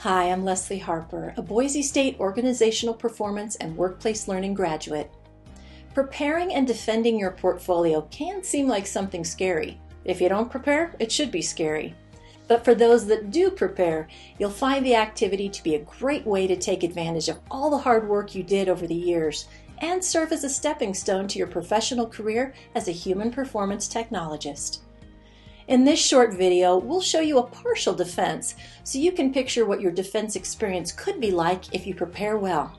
Hi, I'm Leslie Harper, a Boise State Organizational Performance and Workplace Learning graduate. Preparing and defending your portfolio can seem like something scary. If you don't prepare, it should be scary. But for those that do prepare, you'll find the activity to be a great way to take advantage of all the hard work you did over the years and serve as a stepping stone to your professional career as a human performance technologist. In this short video, we'll show you a partial defense so you can picture what your defense experience could be like if you prepare well.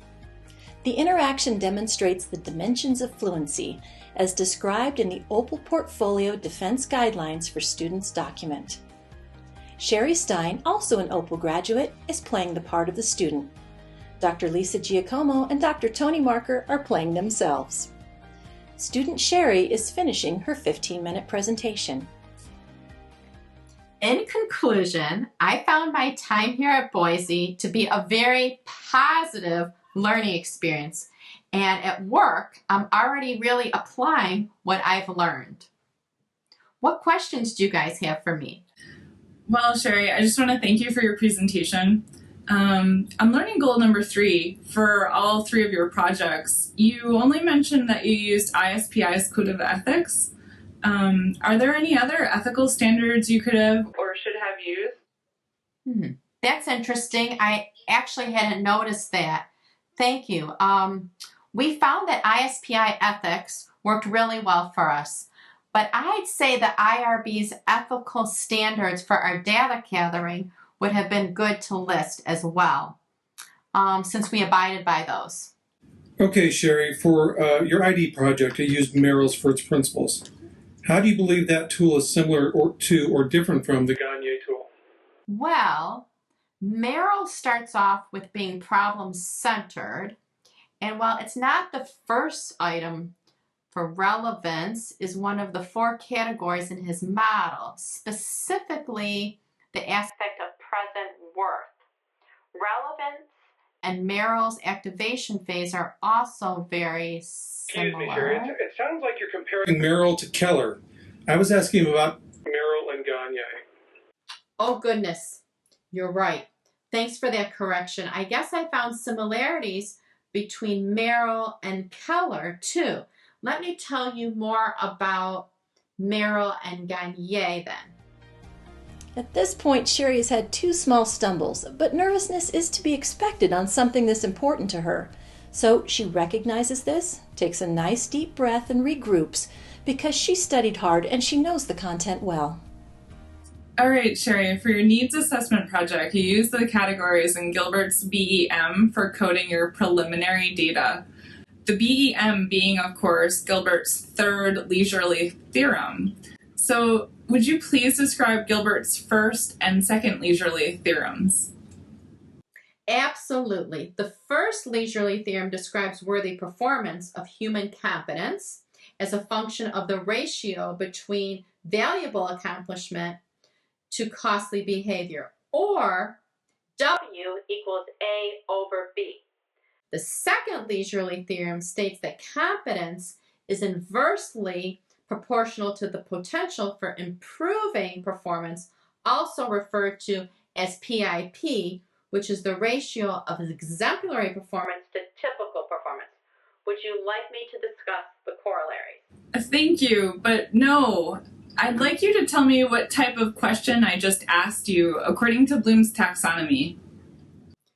The interaction demonstrates the dimensions of fluency as described in the OPWL Portfolio Defense Guidelines for Students document. Sherry Stein, also an OPWL graduate, is playing the part of the student. Dr. Lisa Giacomo and Dr. Tony Marker are playing themselves. Student Sherry is finishing her 15-minute presentation. In conclusion, I found my time here at Boise to be a very positive learning experience. And at work, I'm already really applying what I've learned. What questions do you guys have for me? Well, Sherry, I just want to thank you for your presentation. I'm learning goal number 3 for all 3 of your projects. You only mentioned that you used ISPI's Code of Ethics. Are there any other ethical standards you could have or should have used? That's interesting. I actually hadn't noticed that. Thank you. We found that ISPI ethics worked really well for us, but I'd say the IRB's ethical standards for our data gathering would have been good to list as well, since we abided by those. Okay, Sherry, for your ID project, you used Merrill's for its principles. How do you believe that tool is similar to or different from the Gagne tool? Well, Merrill starts off with being problem-centered, and while it's not the first item for relevance, is one of the 4 categories in his model, specifically the aspect of present worth. Relevance and Merrill's activation phase are also very similar. Excuse me, Sherry. It sounds like you're comparing Merrill to Keller. I was asking about Merrill and Gagne. Oh, goodness. You're right. Thanks for that correction. I guess I found similarities between Merrill and Keller, too. Let me tell you more about Merrill and Gagne then. At this point, Sherry has had 2 small stumbles, but nervousness is to be expected on something this important to her. So she recognizes this, takes a nice deep breath, and regroups because she studied hard and she knows the content well. All right, Sherry, for your needs assessment project, you used the categories in Gilbert's BEM for coding your preliminary data. The BEM being, of course, Gilbert's third leisurely theorem. So would you please describe Gilbert's first and second leisurely theorems? Absolutely. The first leisurely theorem describes worthy performance of human competence as a function of the ratio between valuable accomplishment to costly behavior, or W equals A over B. The second leisurely theorem states that competence is inversely proportional to the potential for improving performance, also referred to as PIP, which is the ratio of exemplary performance to typical performance. Would you like me to discuss the corollaries? Thank you, but no. I'd like you to tell me what type of question I just asked you according to Bloom's taxonomy.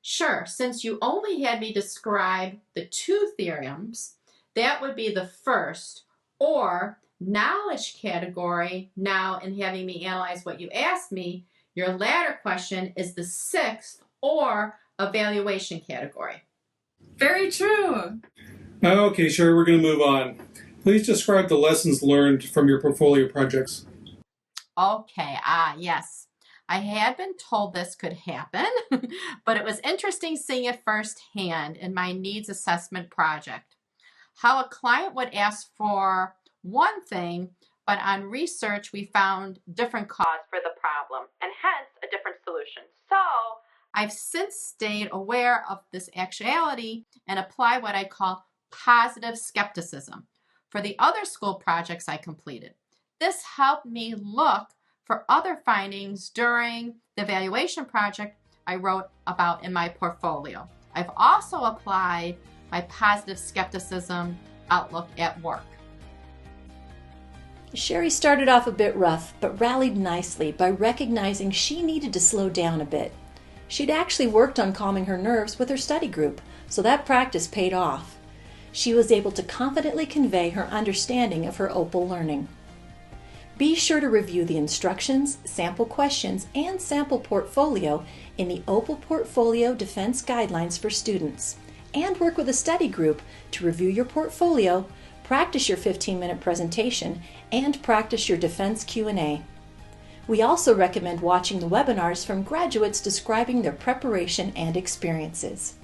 Sure. Since you only had me describe the 2 theorems, that would be the first, or knowledge category. Now, in having me analyze what you asked me, your latter question is the 6th, or evaluation category. Very true. Okay, Sherry, we're going to move on. Please describe the lessons learned from your portfolio projects. Okay, yes. I had been told this could happen, but it was interesting seeing it firsthand in my needs assessment project. How a client would ask for one thing, but on research we found different cause for the problem, and hence a different solution. So I've since stayed aware of this actuality and apply what I call positive skepticism for the other school projects I completed. This helped me look for other findings during the evaluation project I wrote about in my portfolio. I've also applied my positive skepticism outlook at work. Sherry started off a bit rough, but rallied nicely by recognizing she needed to slow down a bit. She'd actually worked on calming her nerves with her study group, so that practice paid off. She was able to confidently convey her understanding of her OPWL learning. Be sure to review the instructions, sample questions, and sample portfolio in the OPWL Portfolio Defense Guidelines for Students, and work with a study group to review your portfolio, practice your 15-minute presentation, and practice your defense Q&A. We also recommend watching the webinars from graduates describing their preparation and experiences.